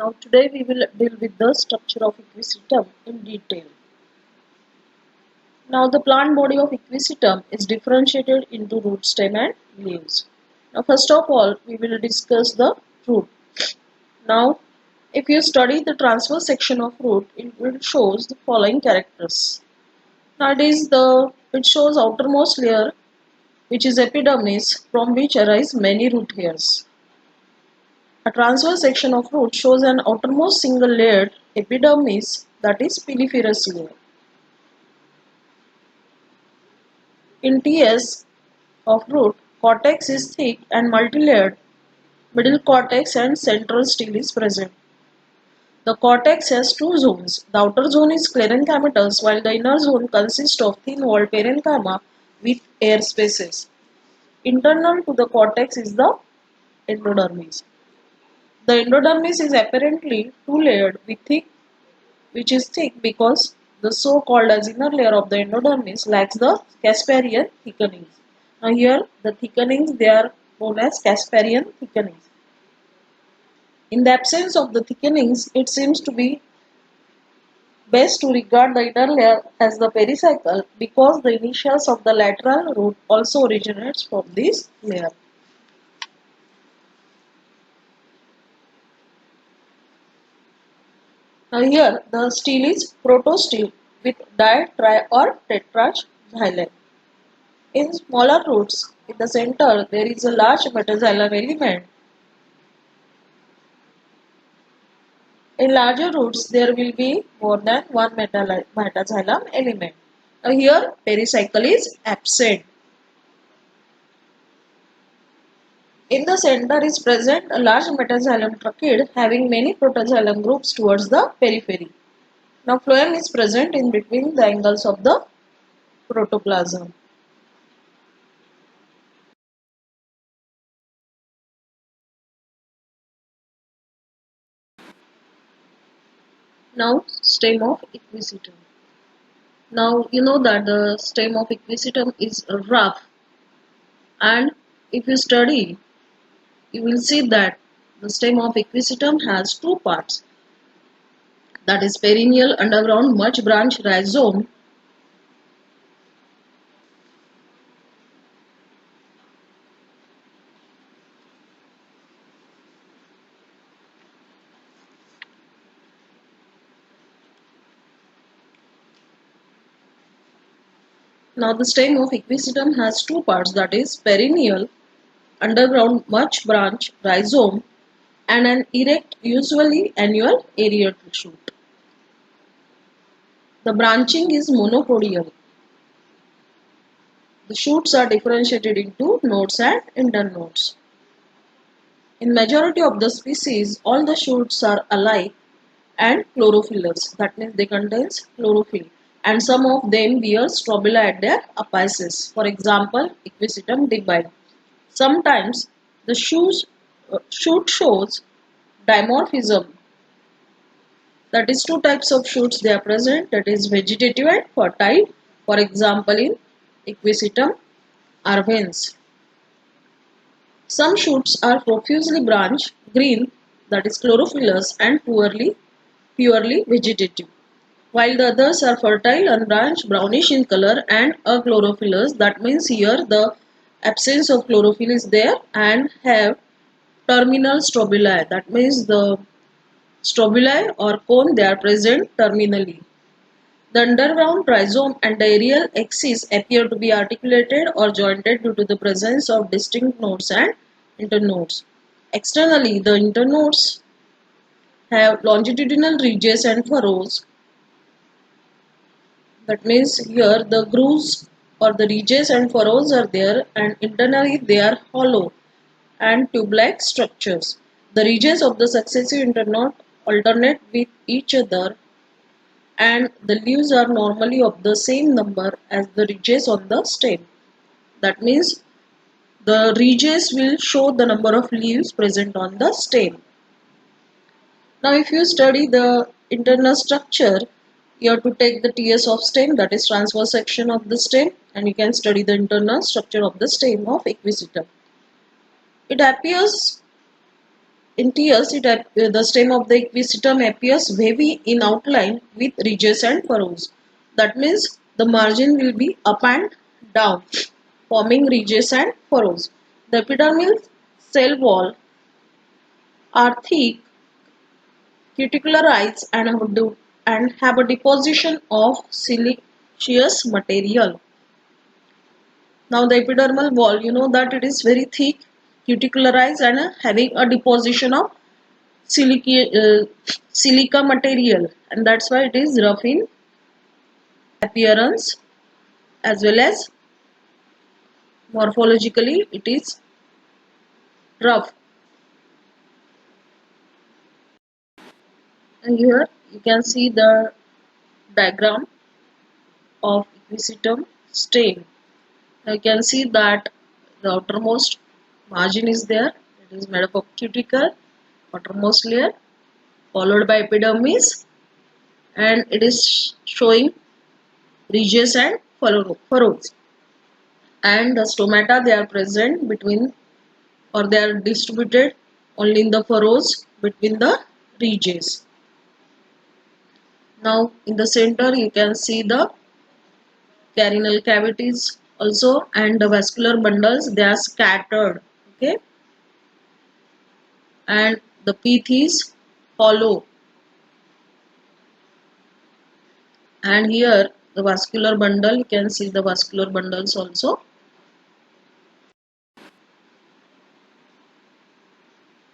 Now today we will deal with the structure of equisetum in detail. Now the plant body of equisetum is differentiated into root, stem and leaves. Now first of all we will discuss the root. Now if you study the transverse section of root, it will shows the following characters. Now it shows outermost layer which is epidermis, from which arise many root hairs. A transverse section of root shows an outermost single layered epidermis, that is piliferous layer. In TS of root, cortex is thick and multilayered. Middle cortex and central stele is present. The cortex has two zones. The outer zone is sclerenchymatous, while the inner zone consists of thin-walled parenchyma with air spaces. Internal to the cortex is the endodermis. The endodermis is apparently two-layered, which is thick because the so-called as inner layer of the endodermis lacks the Casparian thickenings. Now here the thickenings, they are known as Casparian thickenings. In the absence of the thickenings, it seems to be best to regard the inner layer as the pericycle because the initials of the lateral root also originates from this layer. Now here the stele is protostele with di, tri or tetrarch xylem. In smaller roots, in the center there is a large metaxylem element. In larger roots there will be more than one metaxylem element. Now here pericycle is absent. In the center is present a large metaxylem trachea having many protoxylem groups towards the periphery. Now phloem is present in between the angles of the protoplasm. Now stem of equisetum. Now you know that the stem of equisetum is rough, and if you study you will see that the stem of equisetum has two parts, that is perennial underground much branch rhizome Now the stem of equisetum has two parts, that is perennial underground much branch rhizome and an erect usually annual aerial shoot. The branching is monopodial. The shoots are differentiated into nodes and internodes. In majority of the species, all the shoots are alike and chlorophyllous. That means they contain chlorophyll, and some of them bear strobila at their apices. For example, equisetum dibile. Sometimes the shoot shows dimorphism. That is, two types of shoots they are present. That is vegetative and fertile. For example, in equisetum arvens. Some shoots are profusely branched, green, that is chlorophyllous, and purely vegetative, while the others are fertile, unbranched, brownish in color, and achlorophyllous. That means here the absence of chlorophyll is there and have terminal strobili. That means the strobili or cone, they are present terminally. The underground rhizome and the aerial axis appear to be articulated or jointed due to the presence of distinct nodes and internodes. Externally, the internodes have longitudinal ridges and furrows. That means here the grooves or the ridges and furrows are there, and internally they are hollow and tube-like structures. The ridges of the successive internode alternate with each other, and the leaves are normally of the same number as the ridges on the stem. That means the ridges will show the number of leaves present on the stem. Now if you study the internal structure, you have to take the TS of stem, that is transverse section of the stem, and you can study the internal structure of the stem of equisetum. It appears In tears, the stem of the equisetum appears wavy in outline with ridges and furrows. That means the margin will be up and down, forming ridges and furrows. The epidermal cell wall are thick, cuticularized, and have a deposition of siliceous material. Now the epidermal wall, you know that it is very thick, cuticularized, and having a deposition of silica material, and that's why it is rough in appearance as well as morphologically it is rough. And here you can see the diagram of equisetum stem. Now you can see that the outermost margin is there. It is made up of cuticle, outermost layer, followed by epidermis, and it is showing ridges and furrows. And the stomata, they are present between, or they are distributed only in the furrows between the ridges. Now in the center you can see the carinal cavities also, and the vascular bundles, they are scattered. Okay, and the pith is hollow, and here the vascular bundle, you can see the vascular bundles also.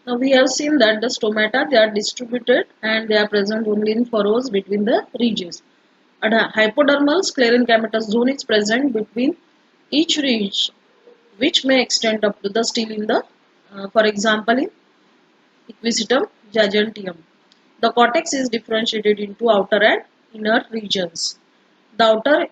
Now we have seen that the stomata, they are distributed and they are present only in furrows between the ridges. A hypodermal sclerenchymatous zone is present between each ridge, which may extend up to the stele in the, for example, in equisetum giganteum. The cortex is differentiated into outer and inner regions. The outer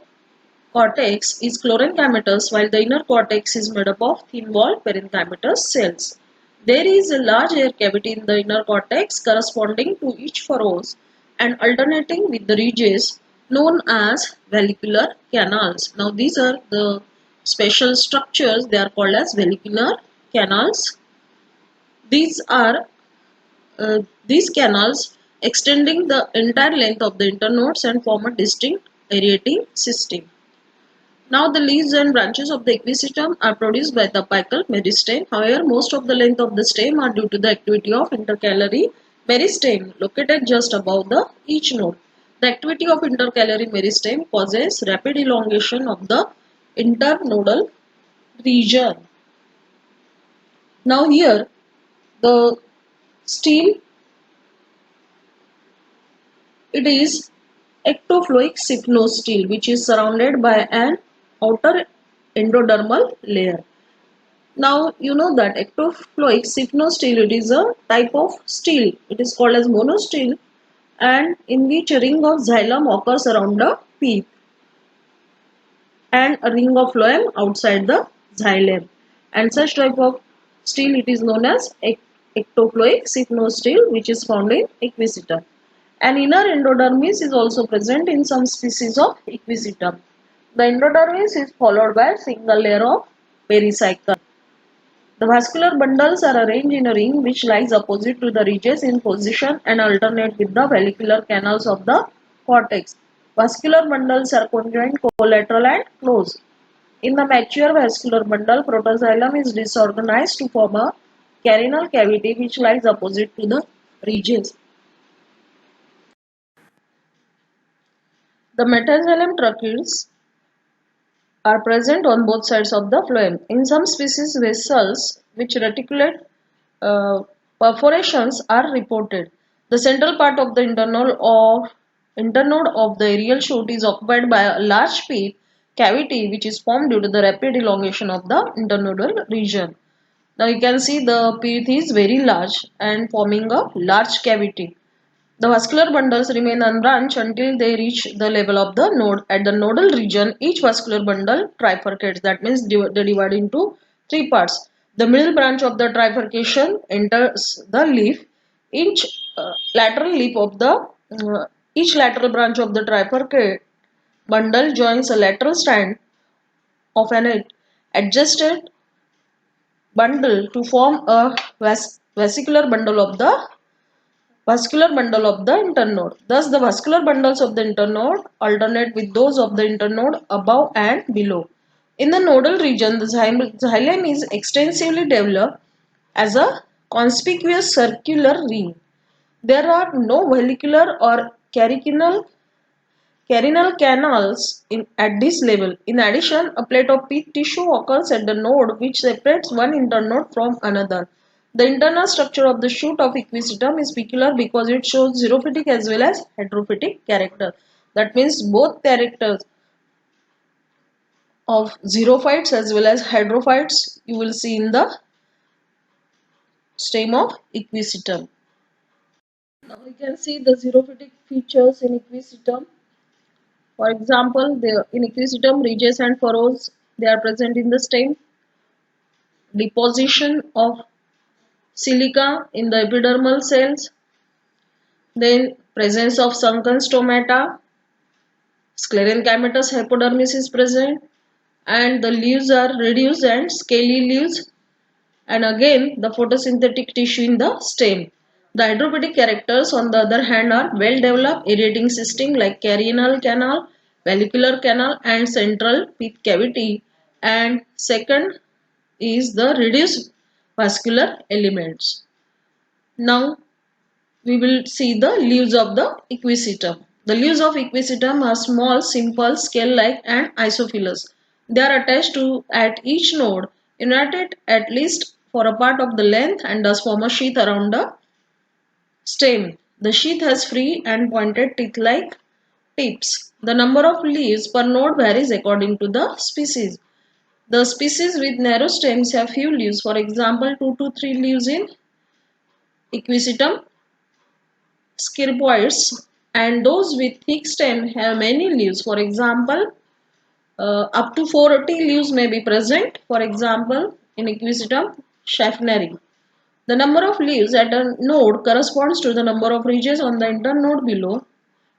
cortex is sclerenchymatous, while the inner cortex is made up of thin-walled parenchymatous cells. There is a large air cavity in the inner cortex corresponding to each furrows and alternating with the ridges known as vallicular canals. Now these are the special structures, they are called as vallicular canals. These are these canals extending the entire length of the internodes and form a distinct aerating system. Now the leaves and branches of the equisetum are produced by the apical meristem. However, most of the length of the stem are due to the activity of intercalary meristem located just above the each node. The activity of intercalary meristem causes rapid elongation of the internodal region. Now here the stele, it is ectofloic syphnostele, which is surrounded by an outer endodermal layer. Now you know that ectofloic syphnostele, it is a type of stele. It is called as monostele, and in which a ring of xylem occurs around the pith and a ring of phloem outside the xylem. And such type of stele, it is known as ectofloic syphnostele, which is found in equisetum. An inner endodermis is also present in some species of equisetum. The endodermis is followed by a single layer of pericycle. The vascular bundles are arranged in a ring which lies opposite to the ridges in position and alternate with the vallicular canals of the cortex. Vascular bundles are conjoined, collateral and close. In the mature vascular bundle, protoxylem is disorganized to form a carinal cavity which lies opposite to the ridges. The metaxylem tracheids are present on both sides of the phloem. In some species, vessels which reticulate perforations are reported. The central part of the internode of the aerial shoot is occupied by a large pith cavity which is formed due to the rapid elongation of the internodal region. Now you can see the pith is very large and forming a large cavity. The vascular bundles remain unbranched until they reach the level of the node. At the nodal region, each vascular bundle trifurcates. That means they divide into three parts. The middle branch of the trifurcation enters the leaf. Each lateral leaf of the each lateral branch of the trifurcate bundle joins a lateral strand of an adjacent bundle to form a vascular bundle of the internode. Thus, the vascular bundles of the internode alternate with those of the internode above and below. In the nodal region, the xylem is extensively developed as a conspicuous circular ring. There are no vesicular or carinal canals at this level. In addition, a plate of pith tissue occurs at the node which separates one internode from another. The internal structure of the shoot of equisetum is peculiar because it shows xerophytic as well as heterophytic character. That means both characters of xerophytes as well as hydrophytes you will see in the stem of equisetum. Now we can see the xerophytic features in equisetum. For example, in equisetum, ridges and furrows they are present in the stem. Deposition of silica in the epidermal cells. Then presence of sunken stomata. Sclerenchymatous hypodermis is present, and the leaves are reduced and scaly leaves. And again, the photosynthetic tissue in the stem. The hydrophytic characters, on the other hand, are well developed aerating system like carinal canal, valvular canal, and central pith cavity. And second is the reduced vascular elements. Now we will see the leaves of the equisetum. The leaves of equisetum are small, simple, scale-like and isophilous. They are attached to at each node, united at least for a part of the length and thus form a sheath around the stem. The sheath has free and pointed teeth-like tips. The number of leaves per node varies according to the species. The species with narrow stems have few leaves, for example 2 to 3 leaves in Equisetum scirpoides, and those with thick stem have many leaves. For example, up to 40 leaves may be present. For example, in Equisetum schaffneri. The number of leaves at a node corresponds to the number of ridges on the internode below,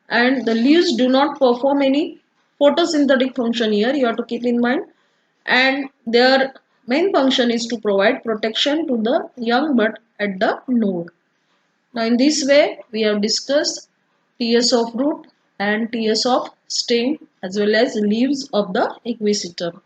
and the leaves do not perform any photosynthetic function here. You have to keep in mind, and their main function is to provide protection to the young bud at the node. Now in this way we have discussed TS of root and TS of stem as well as leaves of the equisetum.